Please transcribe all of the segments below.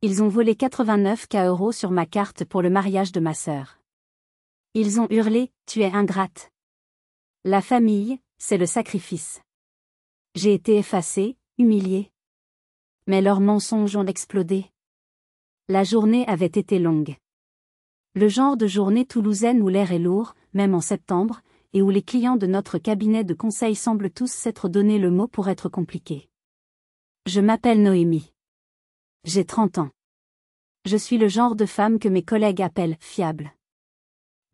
Ils ont volé 89 € sur ma carte pour le mariage de ma sœur. Ils ont hurlé, tu es ingrate. La famille, c'est le sacrifice. J'ai été effacée, humiliée. Mais leurs mensonges ont explodé. La journée avait été longue. Le genre de journée toulousaine où l'air est lourd, même en septembre, et où les clients de notre cabinet de conseil semblent tous s'être donné le mot pour être compliqués. Je m'appelle Noémie. J'ai 30 ans. Je suis le genre de femme que mes collègues appellent fiable.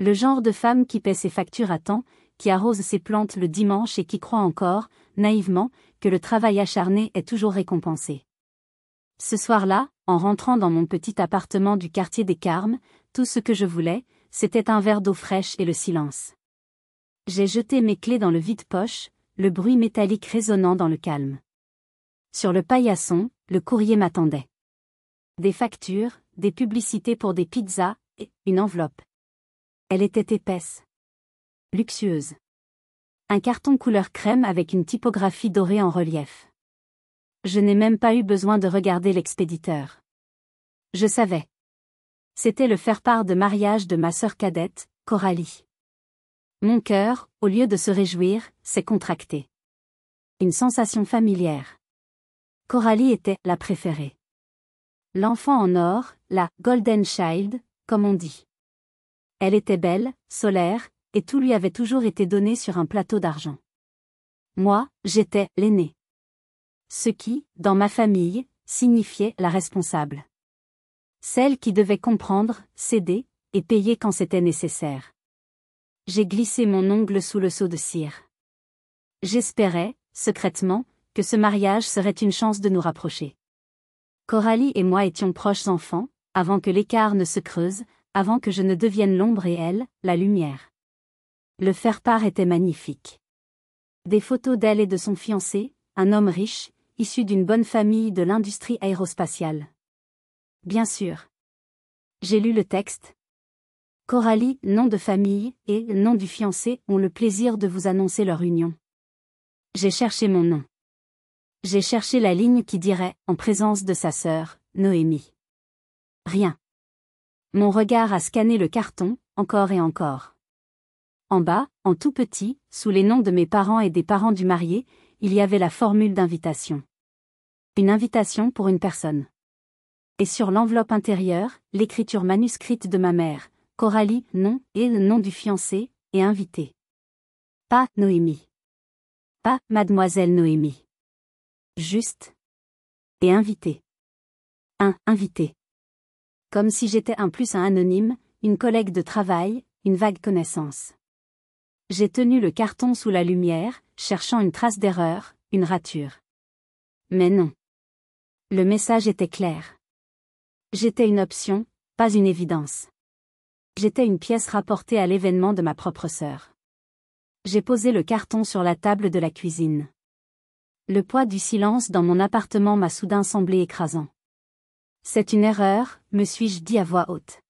Le genre de femme qui paie ses factures à temps, qui arrose ses plantes le dimanche et qui croit encore, naïvement, que le travail acharné est toujours récompensé. Ce soir-là, en rentrant dans mon petit appartement du quartier des Carmes, tout ce que je voulais, c'était un verre d'eau fraîche et le silence. J'ai jeté mes clés dans le vide-poche, le bruit métallique résonnant dans le calme. Sur le paillasson, le courrier m'attendait. Des factures, des publicités pour des pizzas, et une enveloppe. Elle était épaisse. Luxueuse. Un carton couleur crème avec une typographie dorée en relief. Je n'ai même pas eu besoin de regarder l'expéditeur. Je savais. C'était le faire-part de mariage de ma sœur cadette, Coralie. Mon cœur, au lieu de se réjouir, s'est contracté. Une sensation familière. Coralie était la préférée. L'enfant en or, la Golden Child, comme on dit. Elle était belle, solaire, et tout lui avait toujours été donné sur un plateau d'argent. Moi, j'étais l'aînée. Ce qui, dans ma famille, signifiait la responsable. Celle qui devait comprendre, céder, et payer quand c'était nécessaire. J'ai glissé mon ongle sous le seau de cire. J'espérais, secrètement, que ce mariage serait une chance de nous rapprocher. Coralie et moi étions proches enfants, avant que l'écart ne se creuse, avant que je ne devienne l'ombre et elle, la lumière. Le faire-part était magnifique. Des photos d'elle et de son fiancé, un homme riche, issu d'une bonne famille de l'industrie aérospatiale. Bien sûr. J'ai lu le texte. Coralie, nom de famille, et nom du fiancé ont le plaisir de vous annoncer leur union. J'ai cherché mon nom. J'ai cherché la ligne qui dirait, en présence de sa sœur, Noémie. Rien. Mon regard a scanné le carton, encore et encore. En bas, en tout petit, sous les noms de mes parents et des parents du marié, il y avait la formule d'invitation. Une invitation pour une personne. Et sur l'enveloppe intérieure, l'écriture manuscrite de ma mère, Coralie, nom, et le nom du fiancé, et invité. Pas Noémie. Pas Mademoiselle Noémie. Juste. Et invité. Un invité. Comme si j'étais un plus un anonyme, une collègue de travail, une vague connaissance. J'ai tenu le carton sous la lumière, cherchant une trace d'erreur, une rature. Mais non. Le message était clair. J'étais une option, pas une évidence. J'étais une pièce rapportée à l'événement de ma propre sœur. J'ai posé le carton sur la table de la cuisine. Le poids du silence dans mon appartement m'a soudain semblé écrasant. C'est une erreur, me suis-je dit à voix haute.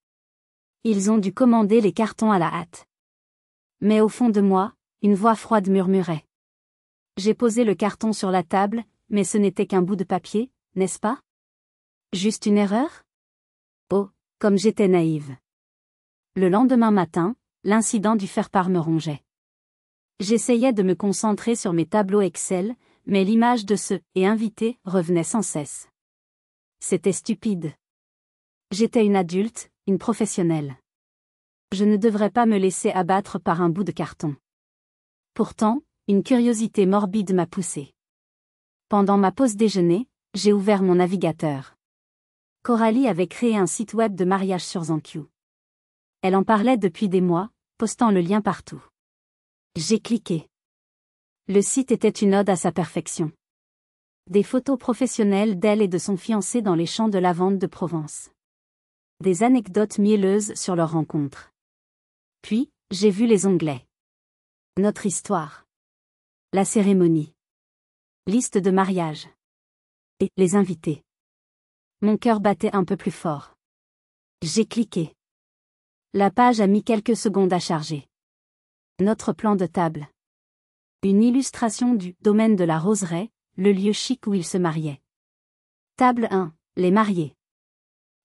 Ils ont dû commander les cartons à la hâte. Mais au fond de moi, une voix froide murmurait. J'ai posé le carton sur la table, mais ce n'était qu'un bout de papier, n'est-ce pas? Juste une erreur? Oh, comme j'étais naïve. Le lendemain matin, l'incident du faire-part me rongeait. J'essayais de me concentrer sur mes tableaux Excel, mais l'image de ce « et invité » revenait sans cesse. C'était stupide. J'étais une adulte, une professionnelle. Je ne devrais pas me laisser abattre par un bout de carton. Pourtant, une curiosité morbide m'a poussée. Pendant ma pause déjeuner, j'ai ouvert mon navigateur. Coralie avait créé un site web de mariage sur ZenQ. Elle en parlait depuis des mois, postant le lien partout. J'ai cliqué. Le site était une ode à sa perfection. Des photos professionnelles d'elle et de son fiancé dans les champs de lavande de Provence. Des anecdotes mielleuses sur leur rencontre. Puis, j'ai vu les onglets. Notre histoire. La cérémonie. Liste de mariage. Et les invités. Mon cœur battait un peu plus fort. J'ai cliqué. La page a mis quelques secondes à charger. Notre plan de table. Une illustration du domaine de la Roseraie, le lieu chic où ils se mariaient. Table 1, les mariés.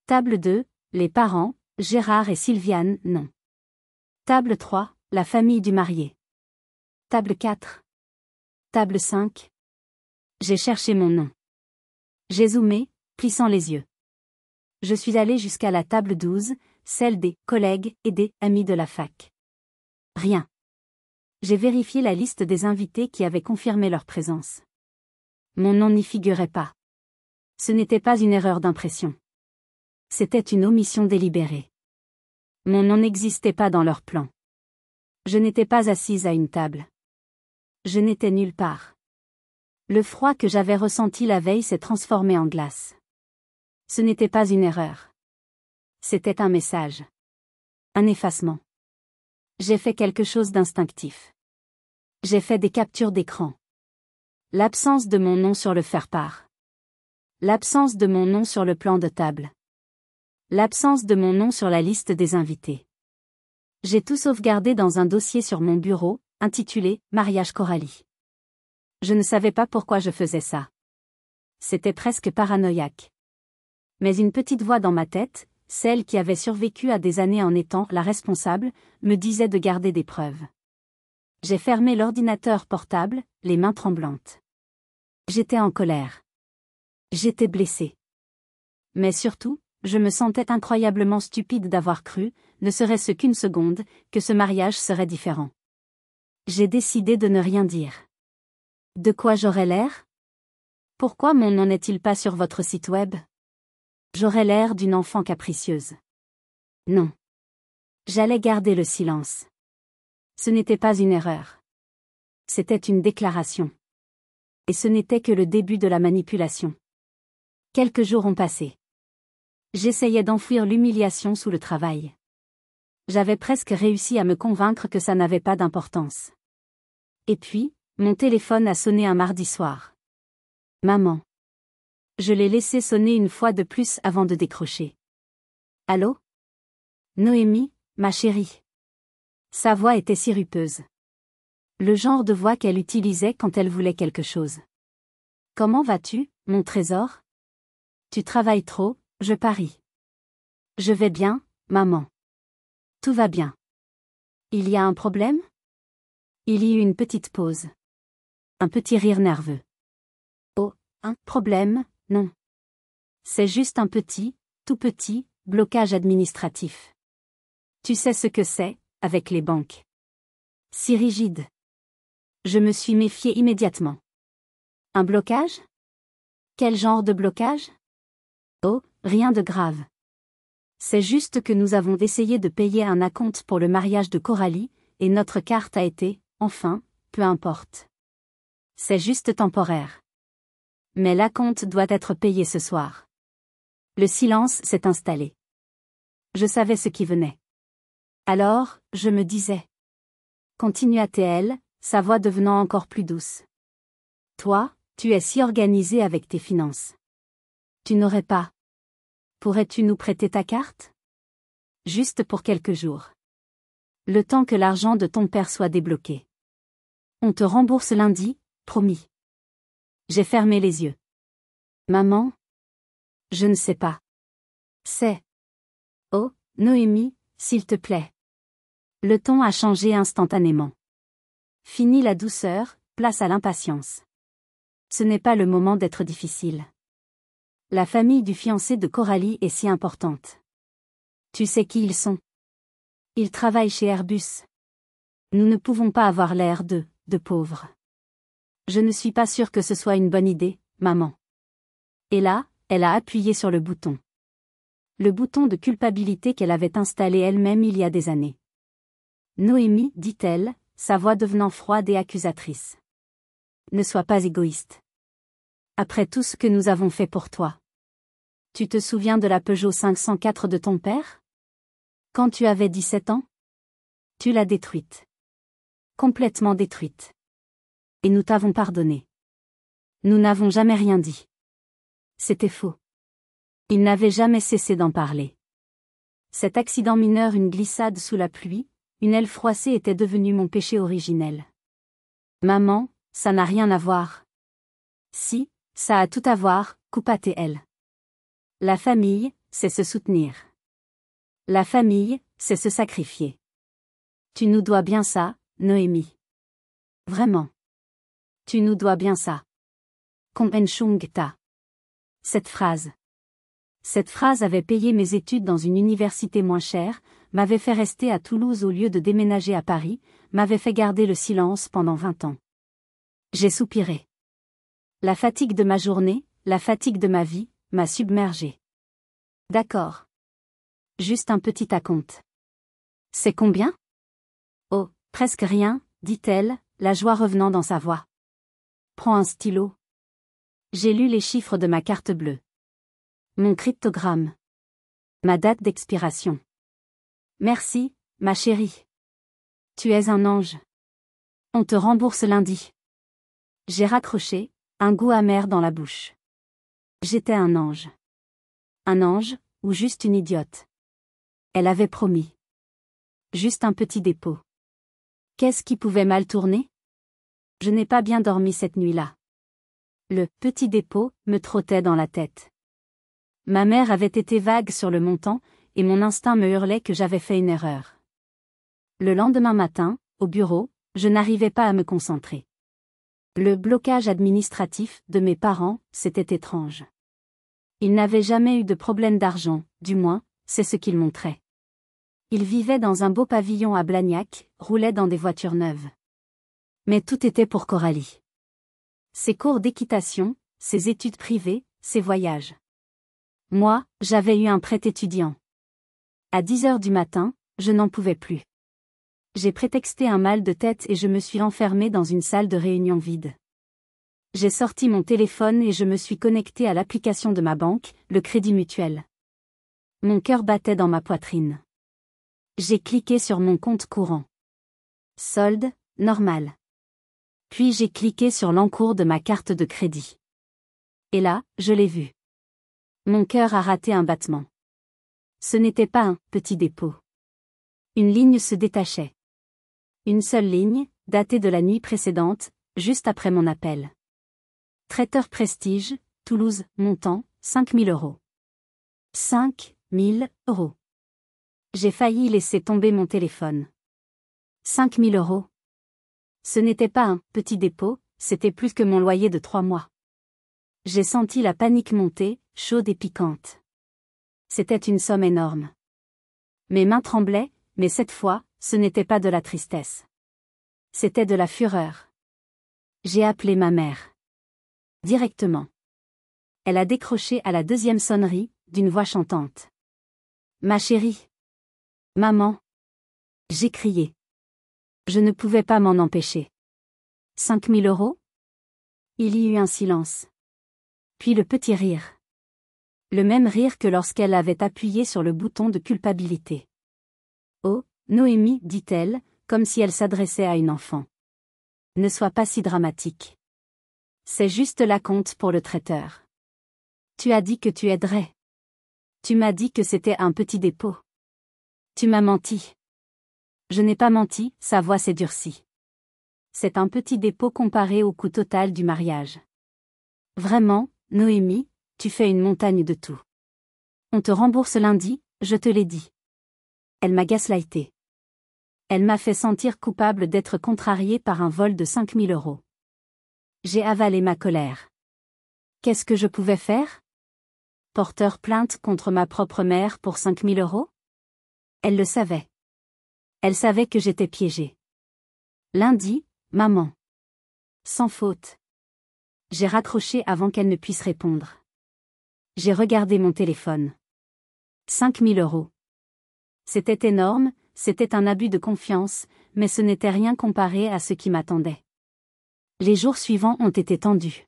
Table 2, les parents, Gérard et Sylviane, non. Table 3, la famille du marié. Table 4. Table 5. J'ai cherché mon nom. J'ai zoomé, plissant les yeux. Je suis allé jusqu'à la table 12, celle des collègues et des amis de la fac. Rien. J'ai vérifié la liste des invités qui avaient confirmé leur présence. Mon nom n'y figurait pas. Ce n'était pas une erreur d'impression. C'était une omission délibérée. Mon nom n'existait pas dans leur plan. Je n'étais pas assise à une table. Je n'étais nulle part. Le froid que j'avais ressenti la veille s'est transformé en glace. Ce n'était pas une erreur. C'était un message. Un effacement. J'ai fait quelque chose d'instinctif. J'ai fait des captures d'écran. L'absence de mon nom sur le faire-part. L'absence de mon nom sur le plan de table. L'absence de mon nom sur la liste des invités. J'ai tout sauvegardé dans un dossier sur mon bureau, intitulé « Mariage Coralie ». Je ne savais pas pourquoi je faisais ça. C'était presque paranoïaque. Mais une petite voix dans ma tête, celle qui avait survécu à des années en étant la responsable, me disait de garder des preuves. J'ai fermé l'ordinateur portable, les mains tremblantes. J'étais en colère. J'étais blessée. Mais surtout, je me sentais incroyablement stupide d'avoir cru, ne serait-ce qu'une seconde, que ce mariage serait différent. J'ai décidé de ne rien dire. De quoi j'aurais l'air? Pourquoi mon nom n'est-il pas sur votre site web? J'aurais l'air d'une enfant capricieuse. Non. J'allais garder le silence. Ce n'était pas une erreur. C'était une déclaration. Et ce n'était que le début de la manipulation. Quelques jours ont passé. J'essayais d'enfouir l'humiliation sous le travail. J'avais presque réussi à me convaincre que ça n'avait pas d'importance. Et puis, mon téléphone a sonné un mardi soir. Maman. Je l'ai laissé sonner une fois de plus avant de décrocher. Allô? Noémie, ma chérie. Sa voix était sirupeuse. Le genre de voix qu'elle utilisait quand elle voulait quelque chose. Comment vas-tu, mon trésor? Tu travailles trop, je parie. Je vais bien, maman. Tout va bien. Il y a un problème? Il y eut une petite pause. Un petit rire nerveux. Oh, un problème, non. C'est juste un petit, tout petit, blocage administratif. Tu sais ce que c'est, avec les banques. Si rigide. Je me suis méfiée immédiatement. Un blocage? Quel genre de blocage? Oh, rien de grave. C'est juste que nous avons essayé de payer un acompte pour le mariage de Coralie, et notre carte a été, enfin, peu importe. C'est juste temporaire. Mais l'acompte doit être payé ce soir. Le silence s'est installé. Je savais ce qui venait. Alors, je me disais. Continua-t-elle, sa voix devenant encore plus douce. Toi, tu es si organisé avec tes finances. Tu n'aurais pas. Pourrais-tu nous prêter ta carte? Juste pour quelques jours. Le temps que l'argent de ton père soit débloqué. On te rembourse lundi, promis. J'ai fermé les yeux. Maman? Je ne sais pas. C'est. Oh, Noémie, s'il te plaît. Le ton a changé instantanément. Fini la douceur, place à l'impatience. Ce n'est pas le moment d'être difficile. La famille du fiancé de Coralie est si importante. Tu sais qui ils sont? Ils travaillent chez Airbus. Nous ne pouvons pas avoir l'air de pauvres. Je ne suis pas sûre que ce soit une bonne idée, maman. Et là, elle a appuyé sur le bouton. Le bouton de culpabilité qu'elle avait installé elle-même il y a des années. Noémie, dit-elle, sa voix devenant froide et accusatrice. Ne sois pas égoïste. Après tout ce que nous avons fait pour toi. Tu te souviens de la Peugeot 504 de ton père? Quand tu avais 17 ans? Tu l'as détruite. Complètement détruite. Et nous t'avons pardonné. Nous n'avons jamais rien dit. C'était faux. Il n'avait jamais cessé d'en parler. Cet accident mineur, une glissade sous la pluie, une aile froissée était devenu mon péché originel. Maman, ça n'a rien à voir. Si, ça a tout à voir, coupa-t-elle. La famille, c'est se soutenir. La famille, c'est se sacrifier. Tu nous dois bien ça, Noémie. Vraiment. Tu nous dois bien ça. Kompenchung ta. Cette phrase. Cette phrase avait payé mes études dans une université moins chère, m'avait fait rester à Toulouse au lieu de déménager à Paris, m'avait fait garder le silence pendant 20 ans. J'ai soupiré. La fatigue de ma journée, la fatigue de ma vie, m'a submergée. D'accord. Juste un petit acompte. C'est combien? Oh, presque rien, dit-elle, la joie revenant dans sa voix. Prends un stylo. J'ai lu les chiffres de ma carte bleue. Mon cryptogramme. Ma date d'expiration. Merci, ma chérie. Tu es un ange. On te rembourse lundi. J'ai raccroché, un goût amer dans la bouche. J'étais un ange. Un ange, ou juste une idiote. Elle avait promis. Juste un petit dépôt. Qu'est-ce qui pouvait mal tourner? Je n'ai pas bien dormi cette nuit-là. Le « petit dépôt » me trottait dans la tête. Ma mère avait été vague sur le montant, et mon instinct me hurlait que j'avais fait une erreur. Le lendemain matin, au bureau, je n'arrivais pas à me concentrer. Le blocage administratif de mes parents, c'était étrange. Ils n'avaient jamais eu de problème d'argent, du moins, c'est ce qu'ils montraient. Ils vivaient dans un beau pavillon à Blagnac, roulaient dans des voitures neuves. Mais tout était pour Coralie. Ses cours d'équitation, ses études privées, ses voyages. Moi, j'avais eu un prêt étudiant. À 10 heures du matin, je n'en pouvais plus. J'ai prétexté un mal de tête et je me suis enfermée dans une salle de réunion vide. J'ai sorti mon téléphone et je me suis connectée à l'application de ma banque, le Crédit Mutuel. Mon cœur battait dans ma poitrine. J'ai cliqué sur mon compte courant. Solde, normal. Puis j'ai cliqué sur l'encours de ma carte de crédit. Et là, je l'ai vu. Mon cœur a raté un battement. Ce n'était pas un petit dépôt. Une ligne se détachait. Une seule ligne, datée de la nuit précédente, juste après mon appel. Traiteur Prestige, Toulouse, montant, 5 000 €. 5 000 €. J'ai failli laisser tomber mon téléphone. 5 000 €. Ce n'était pas un petit dépôt, c'était plus que mon loyer de 3 mois. J'ai senti la panique monter, chaude et piquante. C'était une somme énorme. Mes mains tremblaient, mais cette fois, ce n'était pas de la tristesse. C'était de la fureur. J'ai appelé ma mère. Directement. Elle a décroché à la deuxième sonnerie, d'une voix chantante. Ma chérie. Maman. J'ai crié. Je ne pouvais pas m'en empêcher. 5 000 €? Il y eut un silence. Puis le petit rire. Le même rire que lorsqu'elle avait appuyé sur le bouton de culpabilité. Oh, Noémie, dit-elle, comme si elle s'adressait à une enfant. Ne sois pas si dramatique. C'est juste l'acompte pour le traiteur. Tu as dit que tu aiderais. Tu m'as dit que c'était un petit dépôt. Tu m'as menti. Je n'ai pas menti, sa voix s'est durcie. C'est un petit dépôt comparé au coût total du mariage. Vraiment, Noémie, tu fais une montagne de tout. On te rembourse lundi, je te l'ai dit. Elle m'a gaslighté. Elle m'a fait sentir coupable d'être contrariée par un vol de 5 000 €. J'ai avalé ma colère. Qu'est-ce que je pouvais faire? Porteur plainte contre ma propre mère pour 5 000 €? Elle le savait. Elle savait que j'étais piégée. Lundi, maman. Sans faute. J'ai raccroché avant qu'elle ne puisse répondre. J'ai regardé mon téléphone. 5 000 €. C'était énorme, c'était un abus de confiance, mais ce n'était rien comparé à ce qui m'attendait. Les jours suivants ont été tendus.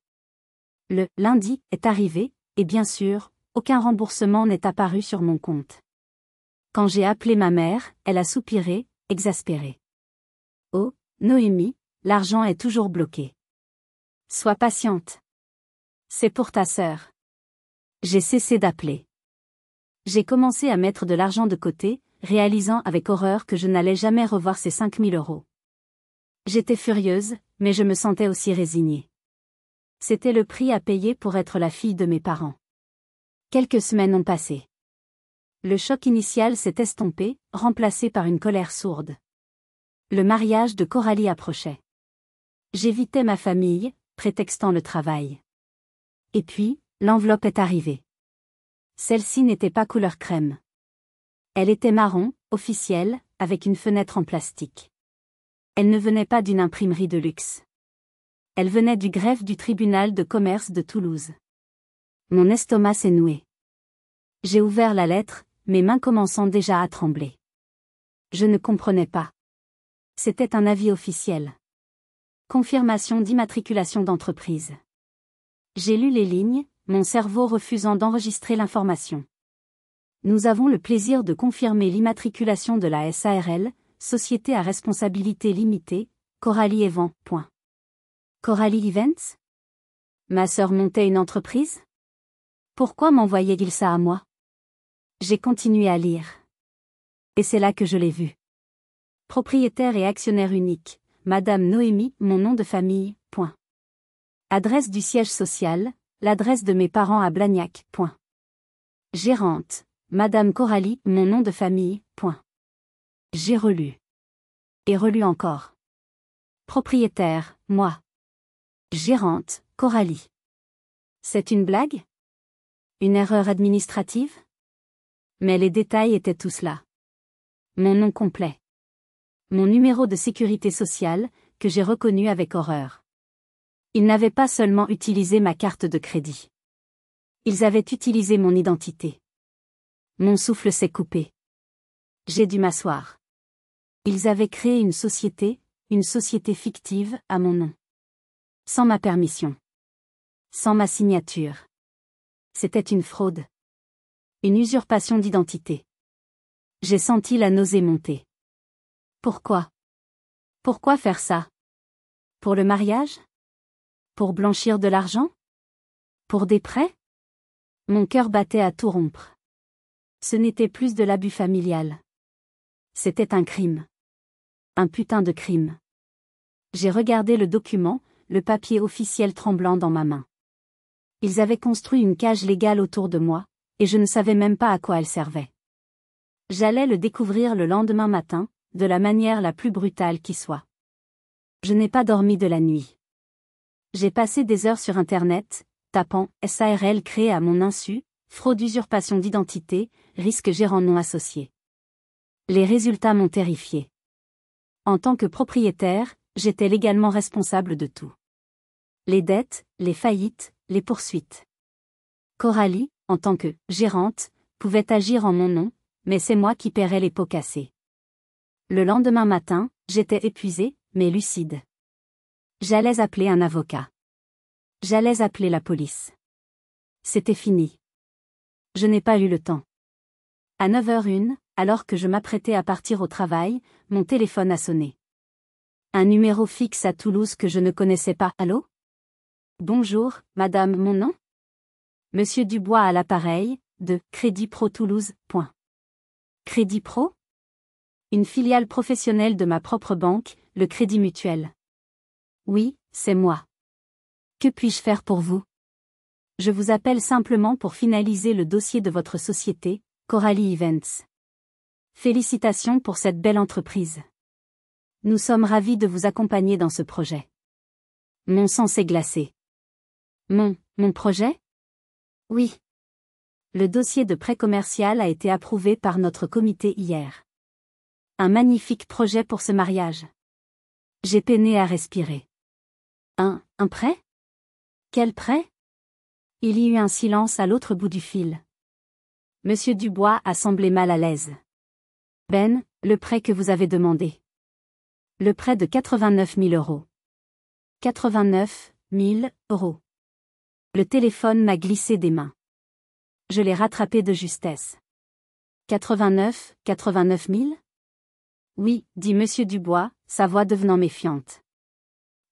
Le lundi est arrivé, et bien sûr, aucun remboursement n'est apparu sur mon compte. Quand j'ai appelé ma mère, elle a soupiré, exaspérée. Oh, Noémie, l'argent est toujours bloqué. Sois patiente. C'est pour ta sœur. J'ai cessé d'appeler. J'ai commencé à mettre de l'argent de côté, réalisant avec horreur que je n'allais jamais revoir ces 5 000 €. J'étais furieuse, mais je me sentais aussi résignée. C'était le prix à payer pour être la fille de mes parents. Quelques semaines ont passé. Le choc initial s'est estompé, remplacé par une colère sourde. Le mariage de Coralie approchait. J'évitais ma famille, prétextant le travail. Et puis, l'enveloppe est arrivée. Celle-ci n'était pas couleur crème. Elle était marron, officielle, avec une fenêtre en plastique. Elle ne venait pas d'une imprimerie de luxe. Elle venait du greffe du tribunal de commerce de Toulouse. Mon estomac s'est noué. J'ai ouvert la lettre, mes mains commençant déjà à trembler. Je ne comprenais pas. C'était un avis officiel. Confirmation d'immatriculation d'entreprise. J'ai lu les lignes, mon cerveau refusant d'enregistrer l'information. Nous avons le plaisir de confirmer l'immatriculation de la SARL, Société à responsabilité limitée, Coralie Event. Coralie Events? Ma sœur montait une entreprise? Pourquoi m'envoyait-il ça à moi? J'ai continué à lire. Et c'est là que je l'ai vu. Propriétaire et actionnaire unique, Madame Noémie, mon nom de famille. Adresse du siège social, l'adresse de mes parents à Blagnac. Gérante, Madame Coralie, mon nom de famille. J'ai relu. Et relu encore. Propriétaire, moi. Gérante, Coralie. C'est une blague? Une erreur administrative? Mais les détails étaient tous là. Mon nom complet. Mon numéro de sécurité sociale, que j'ai reconnu avec horreur. Ils n'avaient pas seulement utilisé ma carte de crédit. Ils avaient utilisé mon identité. Mon souffle s'est coupé. J'ai dû m'asseoir. Ils avaient créé une société fictive, à mon nom. Sans ma permission. Sans ma signature. C'était une fraude. Une usurpation d'identité. J'ai senti la nausée monter. Pourquoi? Pourquoi faire ça? Pour le mariage? Pour blanchir de l'argent? Pour des prêts? Mon cœur battait à tout rompre. Ce n'était plus de l'abus familial. C'était un crime. Un putain de crime. J'ai regardé le document, le papier officiel tremblant dans ma main. Ils avaient construit une cage légale autour de moi, et je ne savais même pas à quoi elle servait. J'allais le découvrir le lendemain matin, de la manière la plus brutale qui soit. Je n'ai pas dormi de la nuit. J'ai passé des heures sur Internet, tapant « SARL créé à mon insu, fraude usurpation d'identité, risque gérant non associé ». Les résultats m'ont terrifié. En tant que propriétaire, j'étais légalement responsable de tout. Les dettes, les faillites, les poursuites. Coralie, en tant que « gérante », pouvait agir en mon nom, mais c'est moi qui paierais les pots cassés. Le lendemain matin, j'étais épuisé, mais lucide. J'allais appeler un avocat. J'allais appeler la police. C'était fini. Je n'ai pas eu le temps. À 9h01, alors que je m'apprêtais à partir au travail, mon téléphone a sonné. Un numéro fixe à Toulouse que je ne connaissais pas. Allô? Bonjour, madame, mon nom? Monsieur Dubois à l'appareil, de Crédit Pro Toulouse. Crédit Pro? Une filiale professionnelle de ma propre banque, le Crédit Mutuel. Oui, c'est moi. Que puis-je faire pour vous? Je vous appelle simplement pour finaliser le dossier de votre société, Coralie Events. Félicitations pour cette belle entreprise. Nous sommes ravis de vous accompagner dans ce projet. Mon sang s'est glacé. Mon projet? Oui. Le dossier de prêt commercial a été approuvé par notre comité hier. Un magnifique projet pour ce mariage. J'ai peiné à respirer. Un prêt? Quel prêt? Il y eut un silence à l'autre bout du fil. Monsieur Dubois a semblé mal à l'aise. Ben, le prêt que vous avez demandé. Le prêt de 89 000 euros. 89 000 euros. Le téléphone m'a glissé des mains. Je l'ai rattrapé de justesse. 89 000? Oui, dit Monsieur Dubois, sa voix devenant méfiante.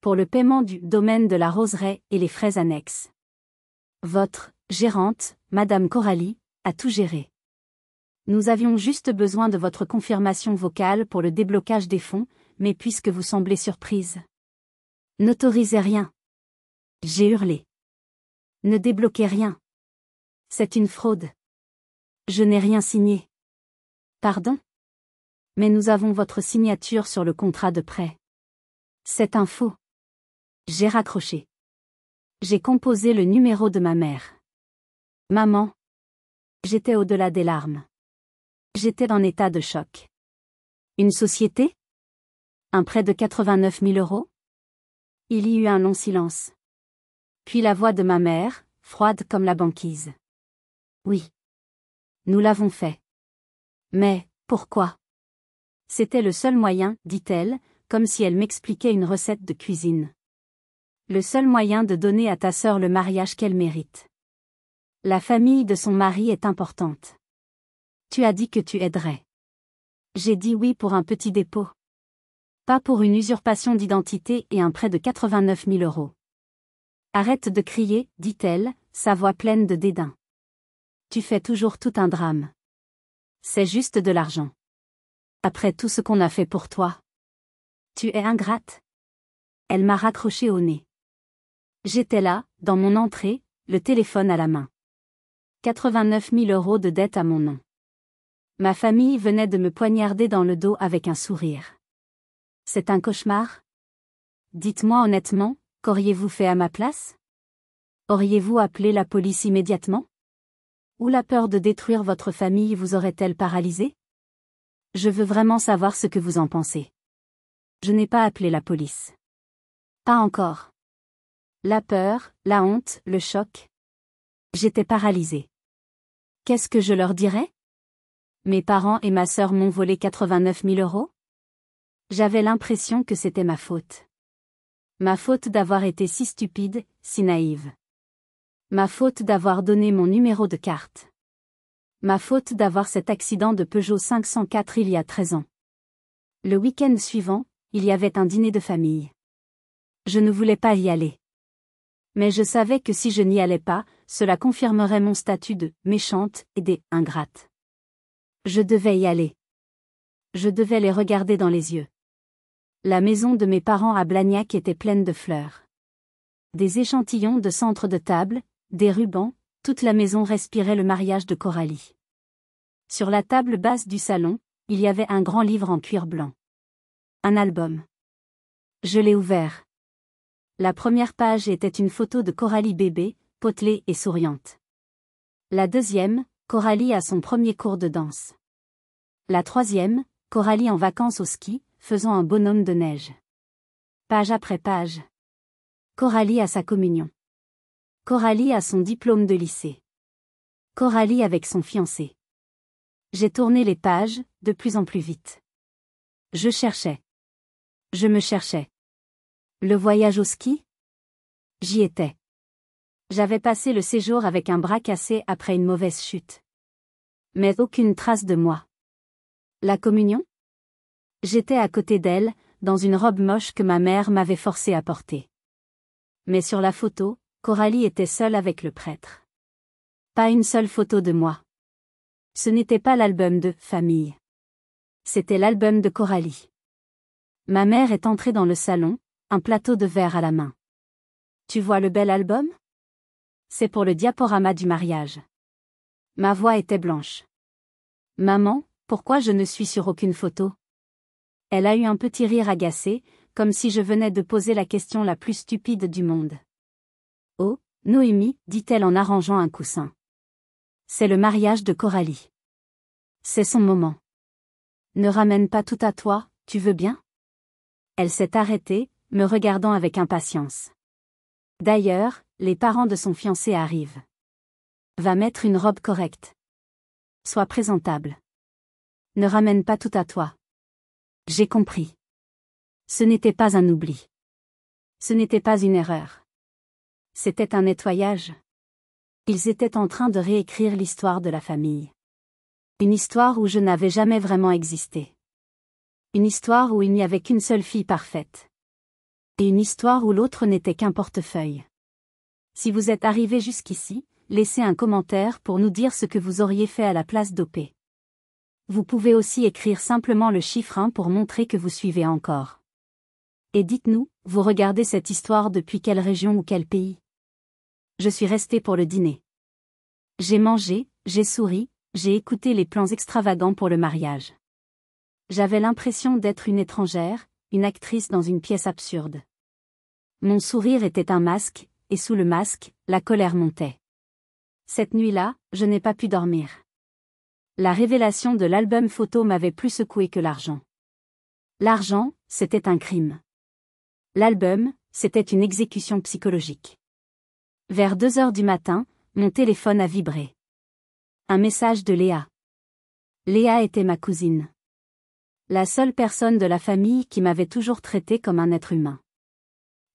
Pour le paiement du domaine de la roseraie et les frais annexes. Votre gérante, Madame Coralie, a tout géré. Nous avions juste besoin de votre confirmation vocale pour le déblocage des fonds, mais puisque vous semblez surprise. N'autorisez rien. J'ai hurlé. Ne débloquez rien. C'est une fraude. Je n'ai rien signé. Pardon? Mais nous avons votre signature sur le contrat de prêt. C'est un faux. J'ai raccroché. J'ai composé le numéro de ma mère. Maman. J'étais au-delà des larmes. J'étais en état de choc. Une société? Un prêt de 89 000 euros? Il y eut un long silence. Puis la voix de ma mère, froide comme la banquise. Oui. Nous l'avons fait. Mais, pourquoi? C'était le seul moyen, dit-elle, comme si elle m'expliquait une recette de cuisine. Le seul moyen de donner à ta sœur le mariage qu'elle mérite. La famille de son mari est importante. Tu as dit que tu aiderais. J'ai dit oui pour un petit dépôt. Pas pour une usurpation d'identité et un prêt de 89 000 euros. Arrête de crier, dit-elle, sa voix pleine de dédain. Tu fais toujours tout un drame. C'est juste de l'argent. Après tout ce qu'on a fait pour toi. Tu es ingrate. Elle m'a raccroché au nez. J'étais là, dans mon entrée, le téléphone à la main. 89 000 euros de dette à mon nom. Ma famille venait de me poignarder dans le dos avec un sourire. C'est un cauchemar? Dites-moi honnêtement, qu'auriez-vous fait à ma place? Auriez-vous appelé la police immédiatement? Ou la peur de détruire votre famille vous aurait-elle paralysé? Je veux vraiment savoir ce que vous en pensez. Je n'ai pas appelé la police. Pas encore. La peur, la honte, le choc. J'étais paralysée. Qu'est-ce que je leur dirais? Mes parents et ma sœur m'ont volé 89 000 euros? J'avais l'impression que c'était ma faute. Ma faute d'avoir été si stupide, si naïve. Ma faute d'avoir donné mon numéro de carte. Ma faute d'avoir cet accident de Peugeot 504 il y a 13 ans. Le week-end suivant, il y avait un dîner de famille. Je ne voulais pas y aller. Mais je savais que si je n'y allais pas, cela confirmerait mon statut de méchante et ingrate. Je devais y aller. Je devais les regarder dans les yeux. La maison de mes parents à Blagnac était pleine de fleurs. Des échantillons de centre de table, des rubans, toute la maison respirait le mariage de Coralie. Sur la table basse du salon, il y avait un grand livre en cuir blanc. Un album. Je l'ai ouvert. La première page était une photo de Coralie bébé, potelée et souriante. La deuxième, Coralie à son premier cours de danse. La troisième, Coralie en vacances au ski, faisant un bonhomme de neige. Page après page. Coralie à sa communion. Coralie à son diplôme de lycée. Coralie avec son fiancé. J'ai tourné les pages, de plus en plus vite. Je cherchais. Je me cherchais. Le voyage au ski? J'y étais. J'avais passé le séjour avec un bras cassé après une mauvaise chute. Mais aucune trace de moi. La communion? J'étais à côté d'elle, dans une robe moche que ma mère m'avait forcée à porter. Mais sur la photo, Coralie était seule avec le prêtre. Pas une seule photo de moi. Ce n'était pas l'album de famille. C'était l'album de Coralie. Ma mère est entrée dans le salon, un plateau de verre à la main. Tu vois le bel album? C'est pour le diaporama du mariage. Ma voix était blanche. Maman, pourquoi je ne suis sur aucune photo? Elle a eu un petit rire agacé, comme si je venais de poser la question la plus stupide du monde. Oh, Noémie, dit-elle en arrangeant un coussin. C'est le mariage de Coralie. C'est son moment. Ne ramène pas tout à toi, tu veux bien? Elle s'est arrêtée, me regardant avec impatience. D'ailleurs, les parents de son fiancé arrivent. Va mettre une robe correcte. Sois présentable. Ne ramène pas tout à toi. J'ai compris. Ce n'était pas un oubli. Ce n'était pas une erreur. C'était un nettoyage. Ils étaient en train de réécrire l'histoire de la famille. Une histoire où je n'avais jamais vraiment existé. Une histoire où il n'y avait qu'une seule fille parfaite. Et une histoire où l'autre n'était qu'un portefeuille. Si vous êtes arrivé jusqu'ici, laissez un commentaire pour nous dire ce que vous auriez fait à la place d'OP. Vous pouvez aussi écrire simplement le chiffre 1 pour montrer que vous suivez encore. Et dites-nous, vous regardez cette histoire depuis quelle région ou quel pays? Je suis resté pour le dîner. J'ai mangé, j'ai souri, j'ai écouté les plans extravagants pour le mariage. J'avais l'impression d'être une étrangère, une actrice dans une pièce absurde. Mon sourire était un masque, et sous le masque, la colère montait. Cette nuit-là, je n'ai pas pu dormir. La révélation de l'album photo m'avait plus secoué que l'argent. L'argent, c'était un crime. L'album, c'était une exécution psychologique. Vers 2 heures du matin, mon téléphone a vibré. Un message de Léa. Léa était ma cousine. La seule personne de la famille qui m'avait toujours traité comme un être humain.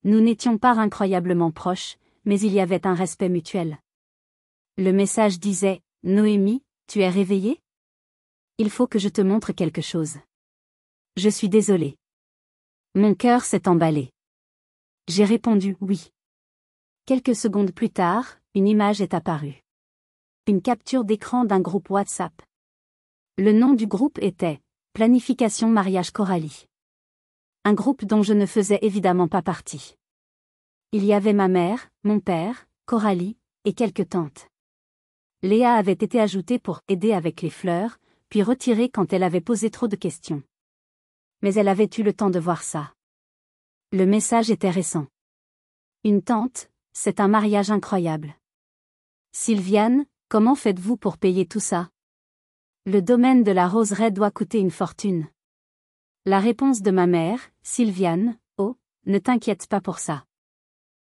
Nous n'étions pas incroyablement proches, mais il y avait un respect mutuel. Le message disait « Noémie, tu es réveillée ? Il faut que je te montre quelque chose. Je suis désolée. » Mon cœur s'est emballé. J'ai répondu « oui ». Quelques secondes plus tard, une image est apparue. Une capture d'écran d'un groupe WhatsApp. Le nom du groupe était « Planification Mariage Coralie ». Un groupe dont je ne faisais évidemment pas partie. Il y avait ma mère, mon père, Coralie, et quelques tantes. Léa avait été ajoutée pour « aider avec les fleurs », puis retirée quand elle avait posé trop de questions. Mais elle avait eu le temps de voir ça. Le message était récent. Une tante, c'est un mariage incroyable. Sylviane, comment faites-vous pour payer tout ça ? Le domaine de la roseraie doit coûter une fortune. La réponse de ma mère, Sylviane, oh, ne t'inquiète pas pour ça.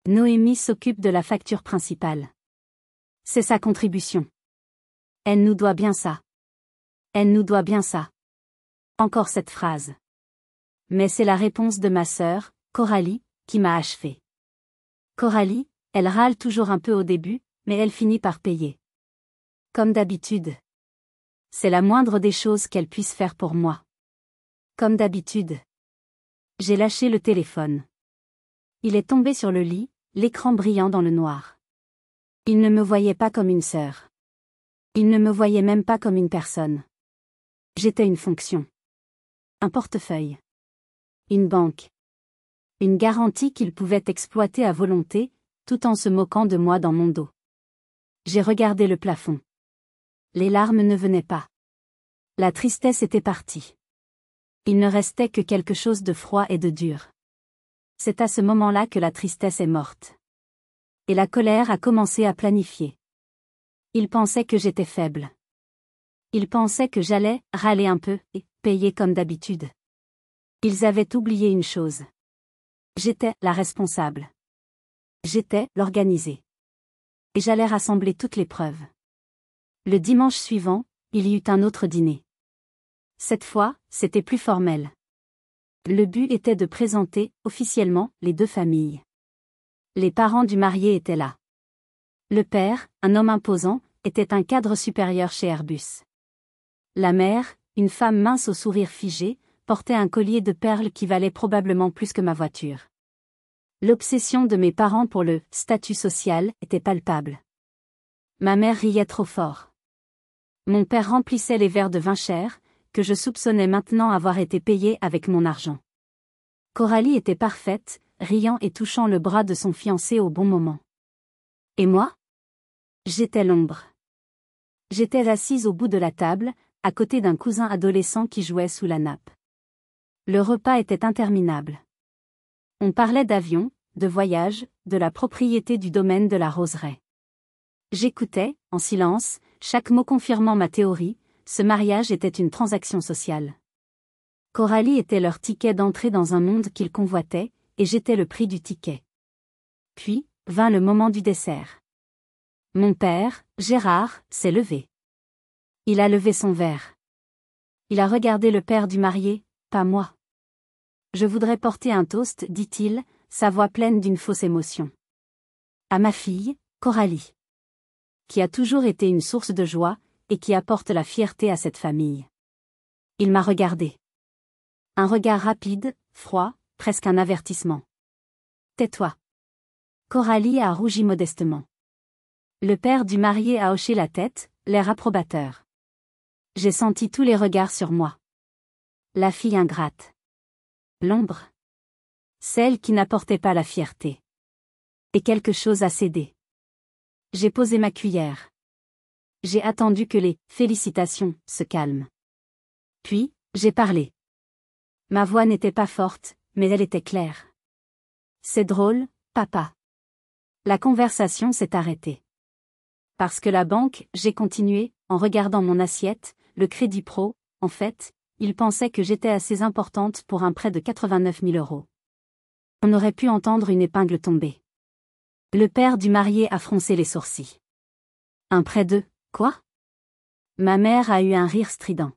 Noémie s'occupe de la facture principale. C'est sa contribution. Elle nous doit bien ça. Elle nous doit bien ça. Encore cette phrase. Mais c'est la réponse de ma sœur, Coralie, qui m'a achevé. Coralie, elle râle toujours un peu au début, mais elle finit par payer. Comme d'habitude. C'est la moindre des choses qu'elle puisse faire pour moi. Comme d'habitude. J'ai lâché le téléphone. Il est tombé sur le lit, l'écran brillant dans le noir. Il ne me voyait pas comme une sœur. Il ne me voyait même pas comme une personne. J'étais une fonction. Un portefeuille. Une banque. Une garantie qu'il pouvait exploiter à volonté, tout en se moquant de moi dans mon dos. J'ai regardé le plafond. Les larmes ne venaient pas. La tristesse était partie. Il ne restait que quelque chose de froid et de dur. C'est à ce moment-là que la tristesse est morte. Et la colère a commencé à planifier. Ils pensaient que j'étais faible. Ils pensaient que j'allais râler un peu et payer comme d'habitude. Ils avaient oublié une chose. J'étais la responsable. J'étais l'organisée. Et j'allais rassembler toutes les preuves. Le dimanche suivant, il y eut un autre dîner. Cette fois, c'était plus formel. Le but était de présenter, officiellement, les deux familles. Les parents du marié étaient là. Le père, un homme imposant, était un cadre supérieur chez Airbus. La mère, une femme mince au sourire figé, portait un collier de perles qui valait probablement plus que ma voiture. L'obsession de mes parents pour le statut social était palpable. Ma mère riait trop fort. Mon père remplissait les verres de vin cher, que je soupçonnais maintenant avoir été payés avec mon argent. Coralie était parfaite, riant et touchant le bras de son fiancé au bon moment. Et moi ? J'étais l'ombre. J'étais assise au bout de la table, à côté d'un cousin adolescent qui jouait sous la nappe. Le repas était interminable. On parlait d'avions, de voyages, de la propriété du domaine de la roseraie. J'écoutais, en silence, chaque mot confirmant ma théorie, ce mariage était une transaction sociale. Coralie était leur ticket d'entrée dans un monde qu'ils convoitaient, et j'étais le prix du ticket. Puis, vint le moment du dessert. Mon père, Gérard, s'est levé. Il a levé son verre. Il a regardé le père du marié, pas moi. Je voudrais porter un toast, dit-il, sa voix pleine d'une fausse émotion. À ma fille, Coralie. Qui a toujours été une source de joie, et qui apporte la fierté à cette famille. Il m'a regardé. Un regard rapide, froid, presque un avertissement. Tais-toi. Coralie a rougi modestement. Le père du marié a hoché la tête, l'air approbateur. J'ai senti tous les regards sur moi. La fille ingrate. L'ombre. Celle qui n'apportait pas la fierté. Et quelque chose a cédé. J'ai posé ma cuillère. J'ai attendu que les « félicitations » se calment. Puis, j'ai parlé. Ma voix n'était pas forte, mais elle était claire. C'est drôle, papa. La conversation s'est arrêtée. Parce que la banque, j'ai continué, en regardant mon assiette, le Crédit Pro, en fait, ils pensaient que j'étais assez importante pour un prêt de 89 000 €. On aurait pu entendre une épingle tomber. Le père du marié a froncé les sourcils. Un prêt de quoi? Ma mère a eu un rire strident.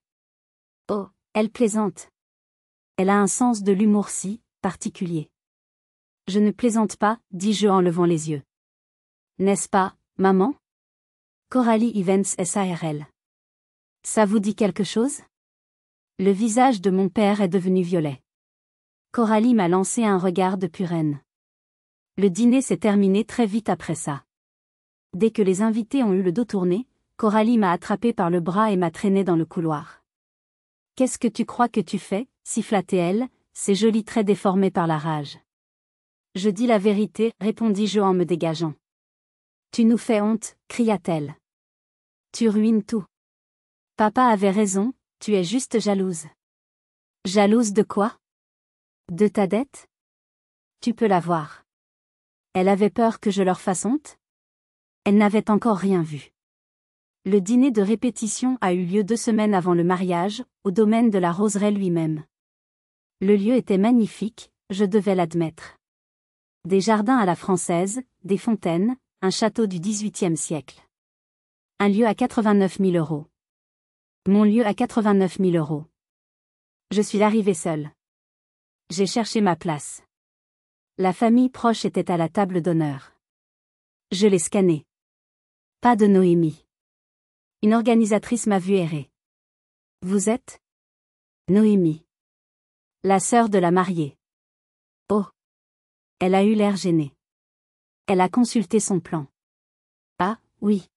Oh, elle plaisante. Elle a un sens de l'humour si particulier. Je ne plaisante pas, dis-je en levant les yeux. N'est-ce pas, maman? Coralie Events SARL. Ça vous dit quelque chose? Le visage de mon père est devenu violet. Coralie m'a lancé un regard de purenne. Le dîner s'est terminé très vite après ça. Dès que les invités ont eu le dos tourné, Coralie m'a attrapé par le bras et m'a traîné dans le couloir. Qu'est-ce que tu crois que tu fais, siffla-t-elle, ses jolis traits déformés par la rage. Je dis la vérité, répondis-je en me dégageant. Tu nous fais honte, cria-t-elle. Tu ruines tout. Papa avait raison, tu es juste jalouse. Jalouse de quoi? De ta dette? Tu peux la voir. Elle avait peur que je leur fasse honte? Elle n'avait encore rien vu. Le dîner de répétition a eu lieu 2 semaines avant le mariage, au domaine de la Roseraie lui-même. Le lieu était magnifique, je devais l'admettre. Des jardins à la française, des fontaines, un château du XVIIIe siècle. Un lieu à 89 000 €. Mon lieu à 89 000 €. Je suis arrivée seule. J'ai cherché ma place. La famille proche était à la table d'honneur. Je l'ai scannée. Pas de Noémie. Une organisatrice m'a vue errer. Vous êtes? Noémie. La sœur de la mariée. Oh. Elle a eu l'air gênée. Elle a consulté son plan. Ah, oui.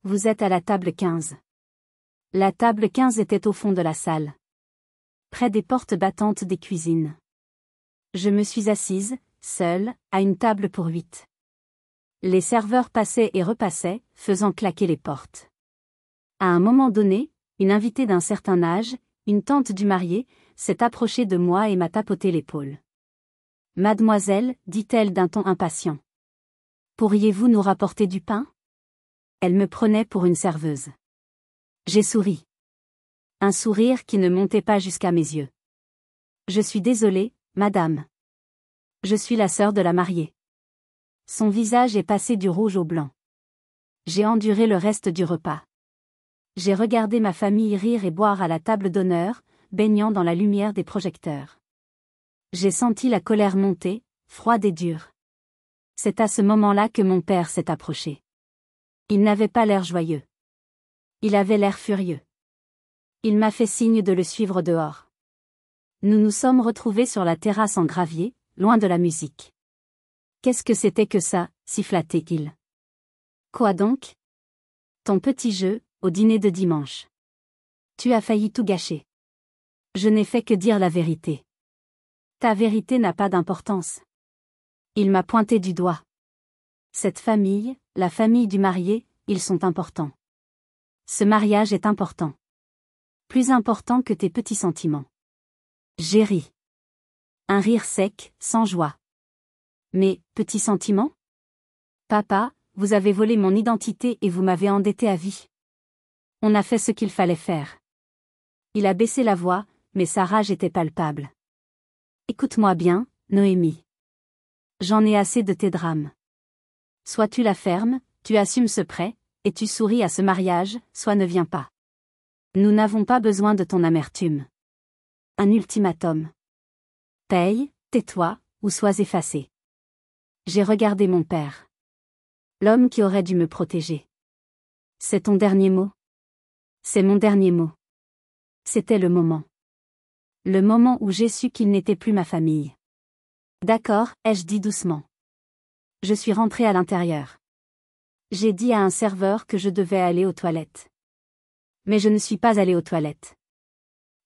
Vous êtes à la table 15. La table 15 était au fond de la salle. Près des portes battantes des cuisines. Je me suis assise, seule, à une table pour 8. Les serveurs passaient et repassaient, faisant claquer les portes. À un moment donné, une invitée d'un certain âge, une tante du marié, s'est approchée de moi et m'a tapoté l'épaule. Mademoiselle, dit-elle d'un ton impatient. Pourriez-vous nous rapporter du pain? Elle me prenait pour une serveuse. J'ai souri. Un sourire qui ne montait pas jusqu'à mes yeux. Je suis désolée, madame. Je suis la sœur de la mariée. Son visage est passé du rouge au blanc. J'ai enduré le reste du repas. J'ai regardé ma famille rire et boire à la table d'honneur, baignant dans la lumière des projecteurs. J'ai senti la colère monter, froide et dure. C'est à ce moment-là que mon père s'est approché. Il n'avait pas l'air joyeux. Il avait l'air furieux. Il m'a fait signe de le suivre dehors. Nous nous sommes retrouvés sur la terrasse en gravier, loin de la musique. Qu'est-ce que c'était que ça, siffla-t-il. Quoi donc? Ton petit jeu, au dîner de dimanche. Tu as failli tout gâcher. Je n'ai fait que dire la vérité. Ta vérité n'a pas d'importance. Il m'a pointé du doigt. Cette famille, la famille du marié, ils sont importants. Ce mariage est important. Plus important que tes petits sentiments. J'ai ri. Un rire sec, sans joie. Mais, petits sentiments? Papa, vous avez volé mon identité et vous m'avez endetté à vie. On a fait ce qu'il fallait faire. Il a baissé la voix, mais sa rage était palpable. Écoute-moi bien, Noémie. J'en ai assez de tes drames. Soit tu la fermes, tu assumes ce prêt, et tu souris à ce mariage, soit ne viens pas. Nous n'avons pas besoin de ton amertume. Un ultimatum. Paye, tais-toi, ou sois effacé. J'ai regardé mon père. L'homme qui aurait dû me protéger. C'est ton dernier mot? C'est mon dernier mot. C'était le moment. Le moment où j'ai su qu'il n'était plus ma famille. D'accord, ai-je dit doucement. Je suis rentrée à l'intérieur. J'ai dit à un serveur que je devais aller aux toilettes. Mais je ne suis pas allée aux toilettes.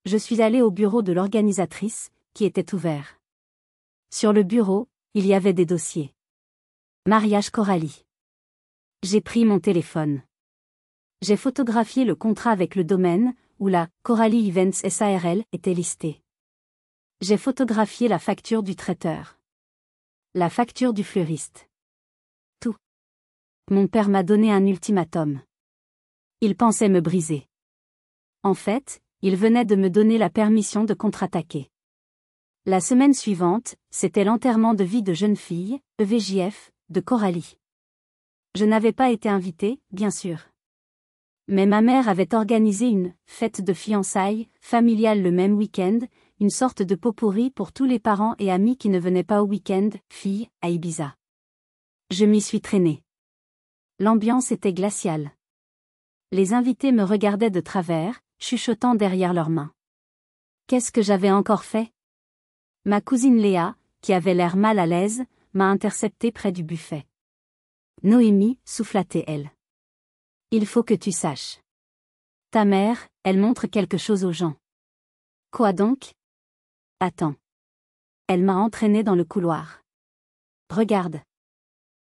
Je suis allée au bureau de l'organisatrice, qui était ouvert. Sur le bureau, il y avait des dossiers. Mariage Coralie. J'ai pris mon téléphone. J'ai photographié le contrat avec le domaine, où la Coralie Events SARL était listée. J'ai photographié la facture du traiteur. La facture du fleuriste. Tout. Mon père m'a donné un ultimatum. Il pensait me briser. En fait, il venait de me donner la permission de contre-attaquer. La semaine suivante, c'était l'enterrement de vie de jeune fille, EVJF, de Coralie. Je n'avais pas été invitée, bien sûr. Mais ma mère avait organisé une fête de fiançailles familiale le même week-end, une sorte de pot-pourri pour tous les parents et amis qui ne venaient pas au week-end, filles, à Ibiza. Je m'y suis traînée. L'ambiance était glaciale. Les invités me regardaient de travers, chuchotant derrière leurs mains. Qu'est-ce que j'avais encore fait? Ma cousine Léa, qui avait l'air mal à l'aise, m'a interceptée près du buffet. Noémie, souffla-t-elle. Il faut que tu saches. Ta mère, elle montre quelque chose aux gens. Quoi donc? Attends. Elle m'a entraînée dans le couloir. Regarde.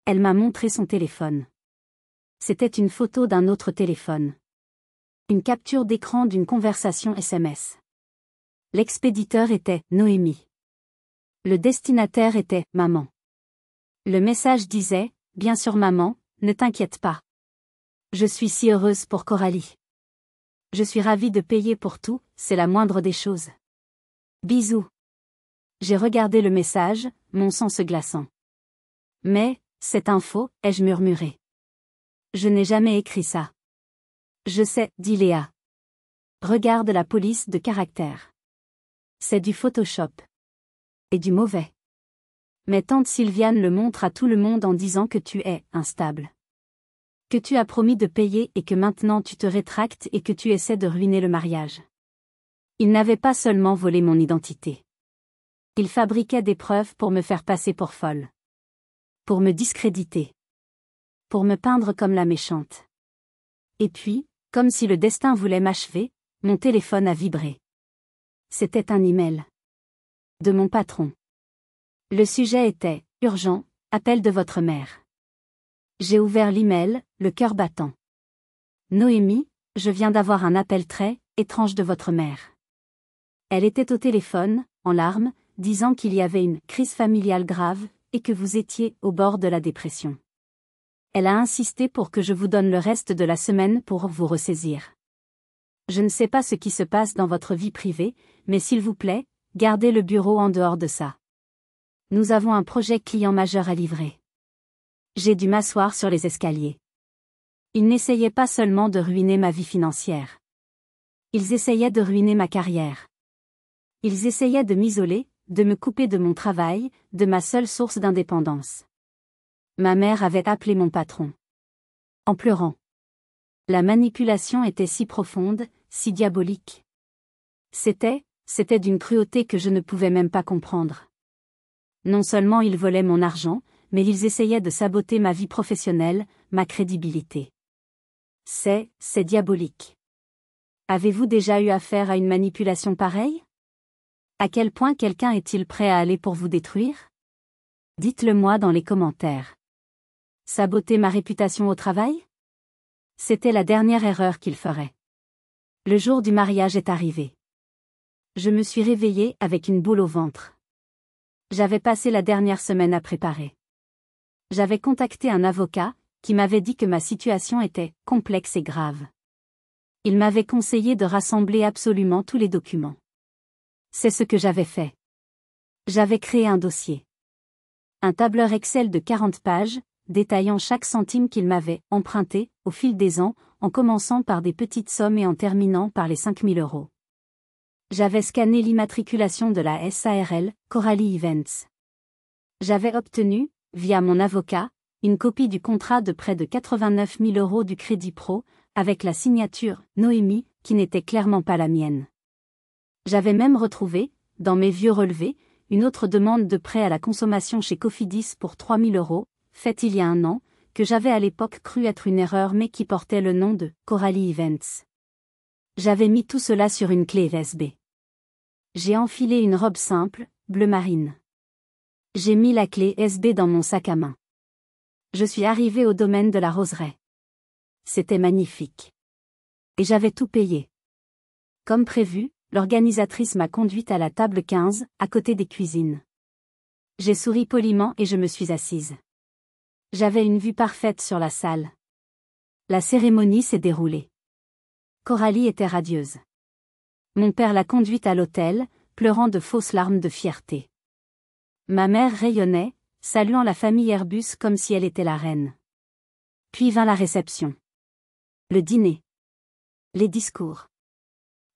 Elle m'a montré son téléphone. C'était une photo d'un autre téléphone. Une capture d'écran d'une conversation SMS. L'expéditeur était Noémie. Le destinataire était maman. Le message disait, bien sûr maman, ne t'inquiète pas. Je suis si heureuse pour Coralie. Je suis ravie de payer pour tout, c'est la moindre des choses. Bisous. J'ai regardé le message, mon sang se glaçant. Mais, cette info, ai-je murmuré. Je n'ai jamais écrit ça. Je sais, dit Léa. Regarde la police de caractère. C'est du Photoshop. Et du mauvais. Mais tante Sylviane le montre à tout le monde en disant que tu es instable. Que tu as promis de payer et que maintenant tu te rétractes et que tu essaies de ruiner le mariage. Il n'avait pas seulement volé mon identité. Il fabriquait des preuves pour me faire passer pour folle. Pour me discréditer. Pour me peindre comme la méchante. Et puis, comme si le destin voulait m'achever, mon téléphone a vibré. C'était un email. De mon patron. Le sujet était « Urgent, appel de votre mère ». J'ai ouvert l'email, le cœur battant. Noémie, je viens d'avoir un appel très étrange de votre mère. Elle était au téléphone, en larmes, disant qu'il y avait une crise familiale grave et que vous étiez au bord de la dépression. Elle a insisté pour que je vous donne le reste de la semaine pour vous ressaisir. Je ne sais pas ce qui se passe dans votre vie privée, mais s'il vous plaît, gardez le bureau en dehors de ça. Nous avons un projet client majeur à livrer. J'ai dû m'asseoir sur les escaliers. Ils n'essayaient pas seulement de ruiner ma vie financière. Ils essayaient de ruiner ma carrière. Ils essayaient de m'isoler, de me couper de mon travail, de ma seule source d'indépendance. Ma mère avait appelé mon patron. En pleurant. La manipulation était si profonde, si diabolique. C'était d'une cruauté que je ne pouvais même pas comprendre. Non seulement ils volaient mon argent, mais ils essayaient de saboter ma vie professionnelle, ma crédibilité. C'est diabolique. Avez-vous déjà eu affaire à une manipulation pareille? À quel point quelqu'un est-il prêt à aller pour vous détruire? Dites-le moi dans les commentaires. Saboter ma réputation au travail? C'était la dernière erreur qu'il ferait. Le jour du mariage est arrivé. Je me suis réveillée avec une boule au ventre. J'avais passé la dernière semaine à préparer. J'avais contacté un avocat, qui m'avait dit que ma situation était complexe et grave. Il m'avait conseillé de rassembler absolument tous les documents. C'est ce que j'avais fait. J'avais créé un dossier. Un tableur Excel de 40 pages, détaillant chaque centime qu'il m'avait emprunté, au fil des ans, en commençant par des petites sommes et en terminant par les 5 000 €. J'avais scanné l'immatriculation de la SARL, Coralie Events. J'avais obtenu, via mon avocat, une copie du contrat de près de 89 000 € du Crédit Pro, avec la signature Noémie, qui n'était clairement pas la mienne. J'avais même retrouvé, dans mes vieux relevés, une autre demande de prêt à la consommation chez Cofidis pour 3 000 €, faite il y a un an, que j'avais à l'époque cru être une erreur mais qui portait le nom de Coralie Events. J'avais mis tout cela sur une clé USB. J'ai enfilé une robe simple, bleu marine. J'ai mis la clé USB dans mon sac à main. Je suis arrivée au domaine de la roseraie. C'était magnifique. Et j'avais tout payé. Comme prévu, l'organisatrice m'a conduite à la table 15, à côté des cuisines. J'ai souri poliment et je me suis assise. J'avais une vue parfaite sur la salle. La cérémonie s'est déroulée. Coralie était radieuse. Mon père l'a conduite à l'hôtel, pleurant de fausses larmes de fierté. Ma mère rayonnait, saluant la famille Airbus comme si elle était la reine. Puis vint la réception. Le dîner. Les discours.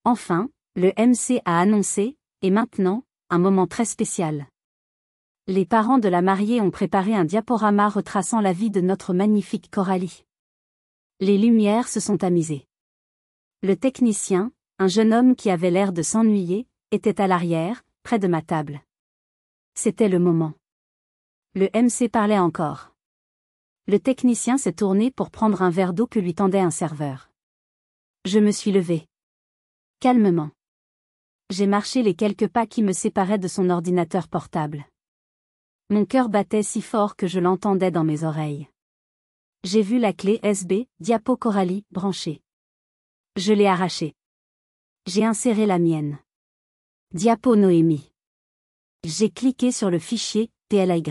Enfin, le MC a annoncé, et maintenant, un moment très spécial. Les parents de la mariée ont préparé un diaporama retraçant la vie de notre magnifique Coralie. Les lumières se sont tamisées. Le technicien, un jeune homme qui avait l'air de s'ennuyer, était à l'arrière, près de ma table. C'était le moment. Le MC parlait encore. Le technicien s'est tourné pour prendre un verre d'eau que lui tendait un serveur. Je me suis levée. Calmement. J'ai marché les quelques pas qui me séparaient de son ordinateur portable. Mon cœur battait si fort que je l'entendais dans mes oreilles. J'ai vu la clé USB, Diapo Coralie, branchée. Je l'ai arrachée. J'ai inséré la mienne. Diapo Noémie. J'ai cliqué sur le fichier TLY.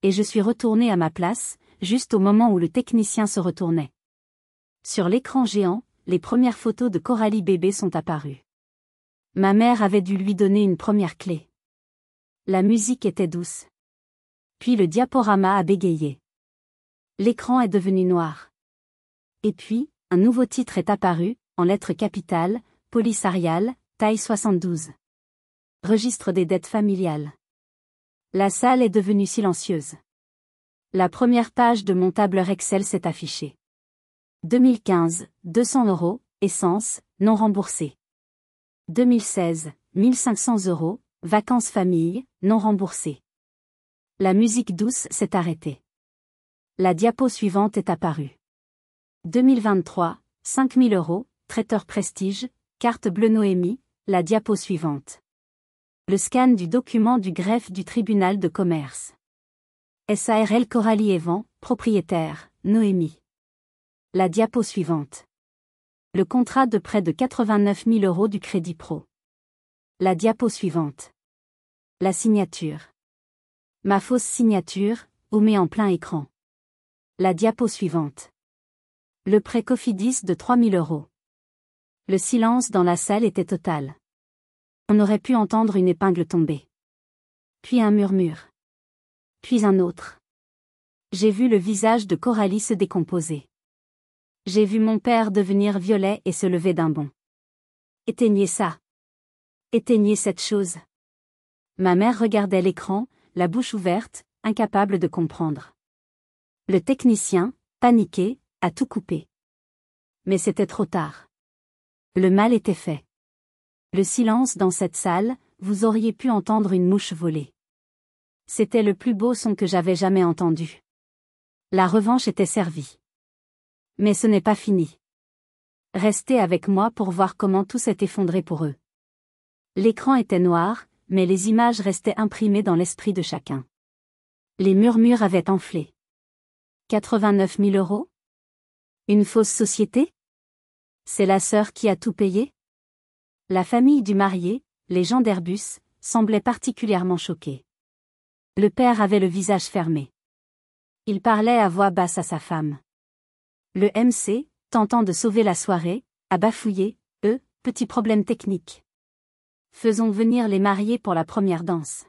Et je suis retournée à ma place, juste au moment où le technicien se retournait. Sur l'écran géant, les premières photos de Coralie bébé sont apparues. Ma mère avait dû lui donner une première clé. La musique était douce. Puis le diaporama a bégayé. L'écran est devenu noir. Et puis, un nouveau titre est apparu, en lettres capitales, police Arial, taille 72. Registre des dettes familiales. La salle est devenue silencieuse. La première page de mon tableur Excel s'est affichée. 2015, 200 €, essence, non remboursée. 2016, 1500 €, vacances famille, non remboursées. La musique douce s'est arrêtée. La diapo suivante est apparue. 2023, 5000 €, traiteur Prestige, carte bleue Noémie, la diapo suivante. Le scan du document du greffe du tribunal de commerce. SARL Coralie Evan, propriétaire, Noémie. La diapo suivante. Le contrat de près de 89 000 € du Crédit Pro. La diapo suivante. La signature. Ma fausse signature, omet en plein écran. La diapo suivante. Le prêt Cofidis de 3 000 €. Le silence dans la salle était total. On aurait pu entendre une épingle tomber. Puis un murmure. Puis un autre. J'ai vu le visage de Coralie se décomposer. J'ai vu mon père devenir violet et se lever d'un bond. Éteignez ça. Éteignez cette chose. Ma mère regardait l'écran, la bouche ouverte, incapable de comprendre. Le technicien, paniqué, a tout coupé. Mais c'était trop tard. Le mal était fait. Le silence dans cette salle, vous auriez pu entendre une mouche voler. C'était le plus beau son que j'avais jamais entendu. La revanche était servie. Mais ce n'est pas fini. Restez avec moi pour voir comment tout s'est effondré pour eux. L'écran était noir, mais les images restaient imprimées dans l'esprit de chacun. Les murmures avaient enflé. 89 000 €? Une fausse société? C'est la sœur qui a tout payé? La famille du marié, les gens d'Airbus, semblaient particulièrement choqués. Le père avait le visage fermé. Il parlait à voix basse à sa femme. Le MC, tentant de sauver la soirée, a bafouillé, petit problème technique. Faisons venir les mariés pour la première danse.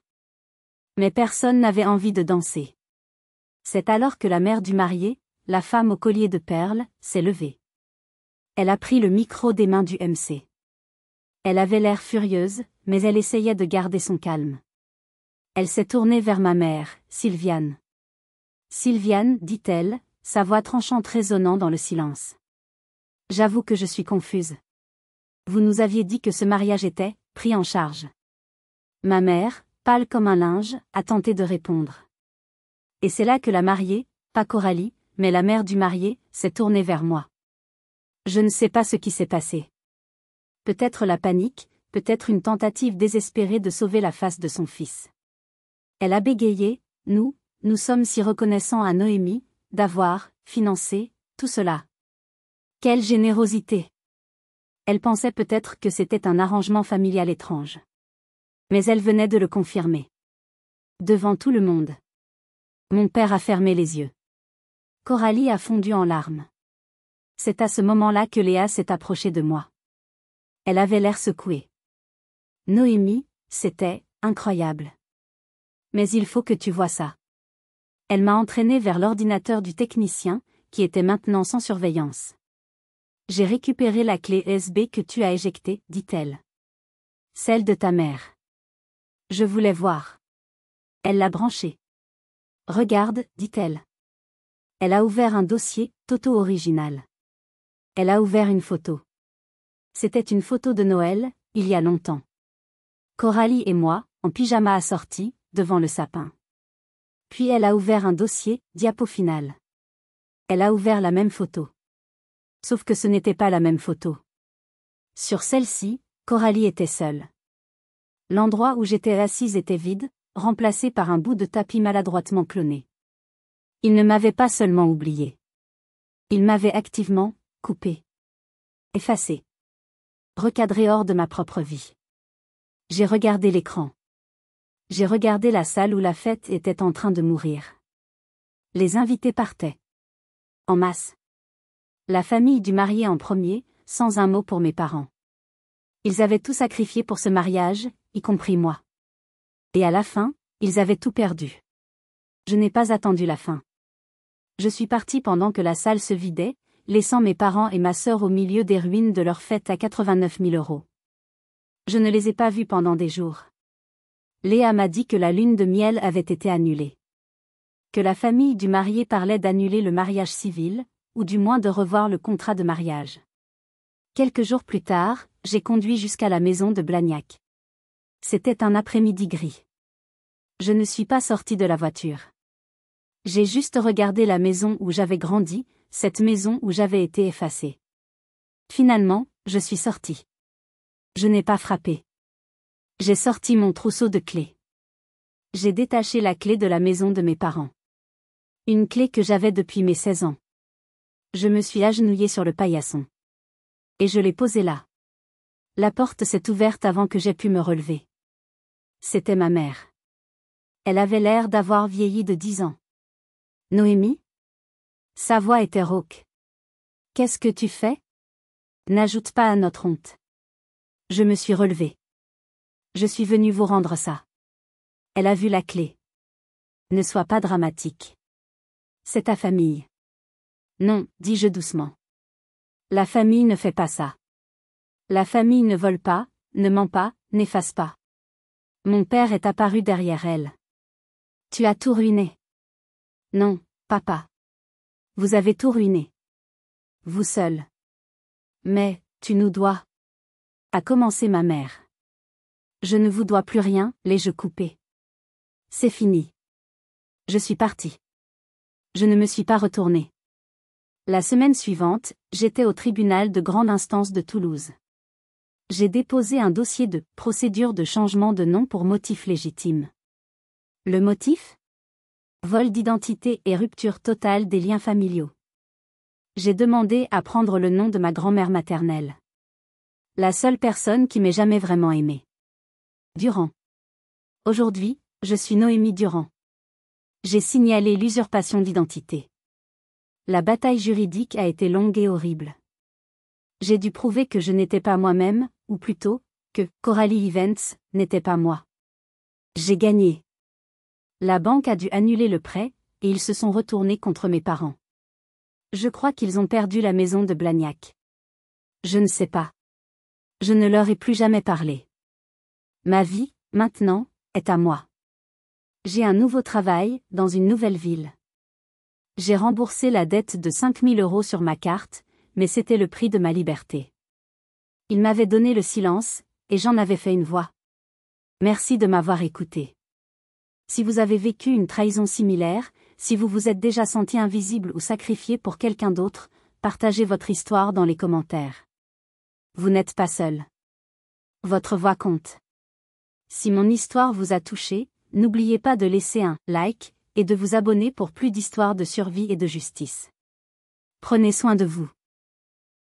Mais personne n'avait envie de danser. C'est alors que la mère du marié, la femme au collier de perles, s'est levée. Elle a pris le micro des mains du MC. Elle avait l'air furieuse, mais elle essayait de garder son calme. Elle s'est tournée vers ma mère, Sylviane. Sylviane, dit-elle, sa voix tranchante résonnant dans le silence. J'avoue que je suis confuse. Vous nous aviez dit que ce mariage était pris en charge. Ma mère, pâle comme un linge, a tenté de répondre. Et c'est là que la mariée, pas Coralie, mais la mère du marié, s'est tournée vers moi. Je ne sais pas ce qui s'est passé. Peut-être la panique, peut-être une tentative désespérée de sauver la face de son fils. Elle a bégayé, nous sommes si reconnaissants à Noémie, d'avoir financé tout cela. Quelle générosité! Elle pensait peut-être que c'était un arrangement familial étrange. Mais elle venait de le confirmer. Devant tout le monde. Mon père a fermé les yeux. Coralie a fondu en larmes. C'est à ce moment-là que Léa s'est approchée de moi. Elle avait l'air secouée. Noémie, c'était incroyable. Mais il faut que tu vois ça. Elle m'a entraînée vers l'ordinateur du technicien, qui était maintenant sans surveillance. J'ai récupéré la clé USB que tu as éjectée, dit-elle. Celle de ta mère. Je voulais voir. Elle l'a branchée. Regarde, dit-elle. Elle a ouvert un dossier, Toto original. Elle a ouvert une photo. C'était une photo de Noël, il y a longtemps. Coralie et moi, en pyjama assortis, devant le sapin. Puis elle a ouvert un dossier, diapo final. Elle a ouvert la même photo. Sauf que ce n'était pas la même photo. Sur celle-ci, Coralie était seule. L'endroit où j'étais assise était vide, remplacé par un bout de tapis maladroitement cloné. Il ne m'avait pas seulement oublié. Il m'avait activement coupé. Effacé. Recadré hors de ma propre vie. J'ai regardé l'écran. J'ai regardé la salle où la fête était en train de mourir. Les invités partaient. En masse. La famille du marié en premier, sans un mot pour mes parents. Ils avaient tout sacrifié pour ce mariage, y compris moi. Et à la fin, ils avaient tout perdu. Je n'ai pas attendu la fin. Je suis partie pendant que la salle se vidait, laissant mes parents et ma sœur au milieu des ruines de leur fête à 89 000 €. Je ne les ai pas vus pendant des jours. Léa m'a dit que la lune de miel avait été annulée. Que la famille du marié parlait d'annuler le mariage civil, ou du moins de revoir le contrat de mariage. Quelques jours plus tard, j'ai conduit jusqu'à la maison de Blagnac. C'était un après-midi gris. Je ne suis pas sortie de la voiture. J'ai juste regardé la maison où j'avais grandi, cette maison où j'avais été effacée. Finalement, je suis sortie. Je n'ai pas frappé. J'ai sorti mon trousseau de clés. J'ai détaché la clé de la maison de mes parents. Une clé que j'avais depuis mes 16 ans. Je me suis agenouillée sur le paillasson. Et je l'ai posée là. La porte s'est ouverte avant que j'aie pu me relever. C'était ma mère. Elle avait l'air d'avoir vieilli de 10 ans. Noémie? Sa voix était rauque. Qu'est-ce que tu fais? N'ajoute pas à notre honte. Je me suis relevée. Je suis venue vous rendre ça. Elle a vu la clé. Ne sois pas dramatique. C'est ta famille. Non, dis-je doucement. La famille ne fait pas ça. La famille ne vole pas, ne ment pas, n'efface pas. Mon père est apparu derrière elle. Tu as tout ruiné. Non, papa. Vous avez tout ruiné. Vous seul. Mais, tu nous dois. A commencé ma mère. Je ne vous dois plus rien, l'ai-je coupé. C'est fini. Je suis partie. Je ne me suis pas retournée. La semaine suivante, j'étais au tribunal de grande instance de Toulouse. J'ai déposé un dossier de procédure de changement de nom pour motif légitime. Le motif? Vol d'identité et rupture totale des liens familiaux. J'ai demandé à prendre le nom de ma grand-mère maternelle. La seule personne qui m'ait jamais vraiment aimée. Durand. Aujourd'hui, je suis Noémie Durand. J'ai signalé l'usurpation d'identité. La bataille juridique a été longue et horrible. J'ai dû prouver que je n'étais pas moi-même, ou plutôt, que Coralie Events n'était pas moi. J'ai gagné. La banque a dû annuler le prêt, et ils se sont retournés contre mes parents. Je crois qu'ils ont perdu la maison de Blagnac. Je ne sais pas. Je ne leur ai plus jamais parlé. Ma vie, maintenant, est à moi. J'ai un nouveau travail, dans une nouvelle ville. J'ai remboursé la dette de 5 000 € sur ma carte, mais c'était le prix de ma liberté. Ils m'avaient donné le silence, et j'en avais fait une voix. Merci de m'avoir écouté. Si vous avez vécu une trahison similaire, si vous vous êtes déjà senti invisible ou sacrifié pour quelqu'un d'autre, partagez votre histoire dans les commentaires. Vous n'êtes pas seul. Votre voix compte. Si mon histoire vous a touché, n'oubliez pas de laisser un like et de vous abonner pour plus d'histoires de survie et de justice. Prenez soin de vous.